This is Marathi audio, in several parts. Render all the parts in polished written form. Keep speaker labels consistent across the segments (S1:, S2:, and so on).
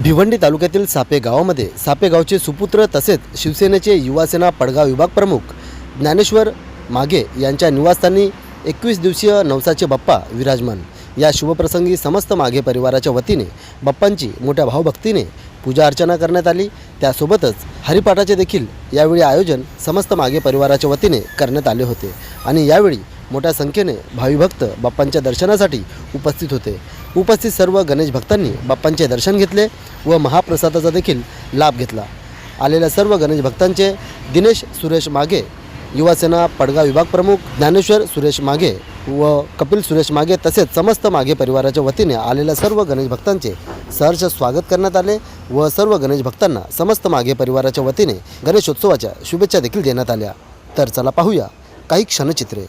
S1: भिवंडी तालुक्यातील सापे गावामध्ये सापे गावचे सुपुत्र तसेच शिवसेनेचे युवासेना पडगाव विभाग प्रमुख ज्ञानेश्वर मागे यांच्या निवासस्थानी 21 दिवसीय नवसाचे बाप्पा विराजमान। या शुभप्रसंगी समस्त मागे परिवाराच्या वतीने बाप्पांची मोठ्या भावभक्तीने पूजा अर्चना करण्यात आली। त्यासोबतच हरिपाठाचे देखील यावेळी आयोजन समस्त मागे परिवाराच्या वतीने करण्यात आले होते आणि यावेळी मोठ्या संख्येने भावी भक्त बाप्पांच्या दर्शनासाठी उपस्थित होते। उपस्थित सर्व गणेश भक्तांनी बाप्पांचे दर्शन घेतले व महाप्रसादाचा देखील लाभ घेतला। आलेल्या सर्व गणेश भक्तांचे दिनेश सुरेश मागे युवासेना पडगाव विभाग प्रमुख ज्ञानेश्वर सुरेश मागे व कपिल सुरेश मागे तसेच समस्त मागे परिवाराच्या वतीने आलेल्या सर्व गणेश भक्तांचे सहर्ष स्वागत करण्यात आले व सर्व गणेश भक्तांना समस्त मागे परिवाराच्या वतीने गणेशोत्सवाच्या शुभेच्छा देखील देण्यात आल्या। तर चला पाहूया काही क्षणचित्रे।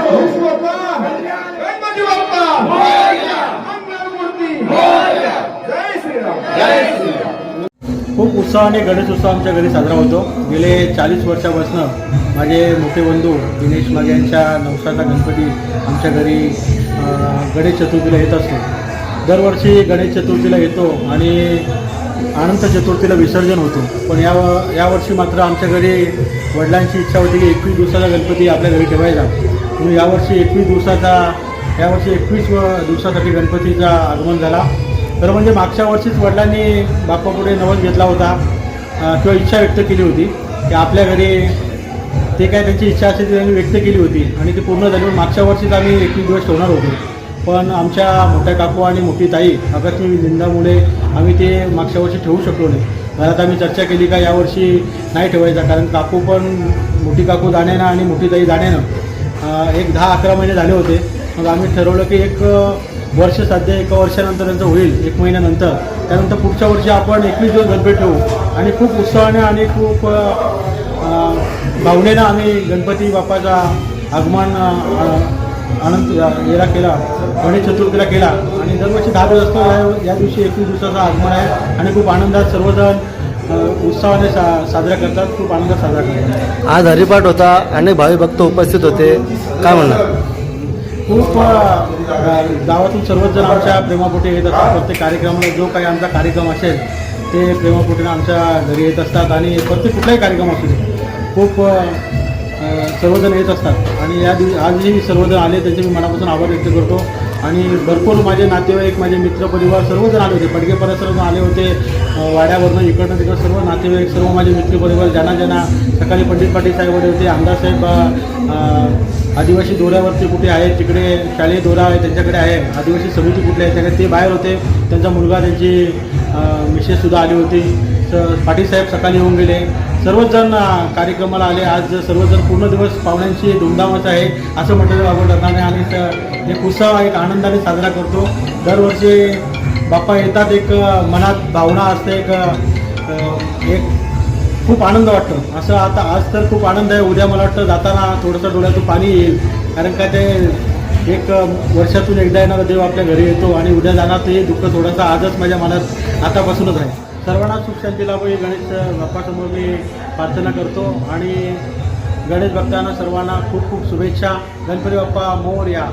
S2: विश्व का गणपती बाप्पा मंगलमूर्ती उत्साहाने गणेश उत्सव आमच्या घरी साजरा होतो. गेले 40 वर्षापासून माझे मोठे बंधू दिनेश मागे यांच्या नवसाचा गणपती आमच्या घरी गणेश चतुर्थीला येत असतो. दरवर्षी गणेश चतुर्थीला येतो आणि अनंत चतुर्थीला विसर्जन होतो. पण यावर्षी मात्र आमच्या घरी वडिलांची इच्छा होती की 21 दिवसाचा गणपती आपल्या घरी ठेवायचा. म्हणून यावर्षी 21 दिवसासाठी गणपतीचा आगमन झाला. तर म्हणजे मागच्या वर्षीच वडिलांनी बाप्पापुढे नवस घेतला होता किंवा इच्छा व्यक्त केली होती की आपल्या घरी ते काय त्यांची इच्छा असेल ती त्यांनी व्यक्त केली होती आणि ती पूर्ण झाली. मागच्या वर्षीच आम्ही 21 दिवस ठेवणार होतो. पण आमच्या मोठ्या काकू आणि मोठी ताई आकस्मिक निंदामुळे आम्ही ते मागच्या वर्षी ठेवू शकलो नाही. घरात आम्ही चर्चा केली का यावर्षी नाही ठेवायचा, कारण काकू पण मोठी काकू जाण्यानं आणि मोठी ताई जाण्यानं एक 10-11 महिने झाले होते. मग आम्ही ठरवलं की एक वर्ष साध्य 1 वर्षानंतर त्यांचं होईल, 1 महिन्यानंतर. त्यानंतर पुढच्या वर्षी आपण 21 दिवस गणपती ठेवू आणि खूप उत्साहाने आणि खूप भावनेनं आम्ही गणपती बाप्पाचा आगमन अनंत याला केला, गणेश चतुर्थीला केला. आणि दरवर्षी 10 दिवस असतो, या दिवशी 21 दिवसाचं आगमन आहे आणि खूप आनंदात सर्वजण उत्साहाने साजरा करतात, खूप आनंदात साजरा करतात.
S1: आज हरिपाठ होता, अनेक भावी भक्त उपस्थित होते, काय म्हणणार?
S2: खूप गावातून सर्वजण आमच्या प्रेमापोटी येत असतात. प्रत्येक कार्यक्रमाला जो काही आमचा कार्यक्रम असेल ते प्रेमापोटीनं आमच्या घरी येत असतात आणि प्रत्येक कुठलाही कार्यक्रम असू दे खूप सर्वजण येत असतात. आणि आजही सर्वजण आले त्यांचे मी मनापासून आभार व्यक्त करतो. आणि भरपूर माझे नातेवाईक, माझे मित्रपरिवार सर्वजण आले होते. पडगेपर्यंत सर्व आले होते, वाड्यावरनं इकडनं तिकडं सर्व नातेवाईक, सर्व माझे मित्रपरिवार ज्यांना सकाळी पंडित पाटील साहेब होते, आमदार साहेब आदिवासी दौऱ्यावरती कुठे आहे, तिकडे शालेय दौरा आहे त्यांच्याकडे आहे, आदिवासी समिती कुठले आहे त्याकडे ते बाहेर होते. त्यांचा मुलगा, त्यांची मिसेससुद्धा आली होती. पाटील साहेब सकाळी येऊन गेले. सर्वच जण कार्यक्रमाला आले. आज सर्वजण पूर्ण दिवस पाहुण्यांची धुमधामच आहे असं म्हटलं आपण ठरणार नाही. आणि एक उत्सव, एक आनंदाने साजरा करतो. दरवर्षी बाप्पा येतात, एक मनात भावना असते, एक खूप आनंद वाटतो. असं आता आज तर खूप आनंद आहे. उद्या मला वाटतं जाताना थोडंसं डोळ्यातून पाणी येईल, कारण का ते एक वर्षातून एकदा येणारा देव आपल्या घरी येतो आणि उद्या जाणार ते दुःख थोडंसं आजच माझ्या मनात आतापासूनच आहे. सर्वांना सुख शांती लाभो ही गणेश बाप्पासमोर मी प्रार्थना करतो आणि गणेश भक्तांना सर्वांना खूप खूप शुभेच्छा. गणपती बाप्पा मोरया.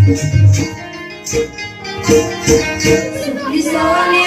S3: सुखी सोने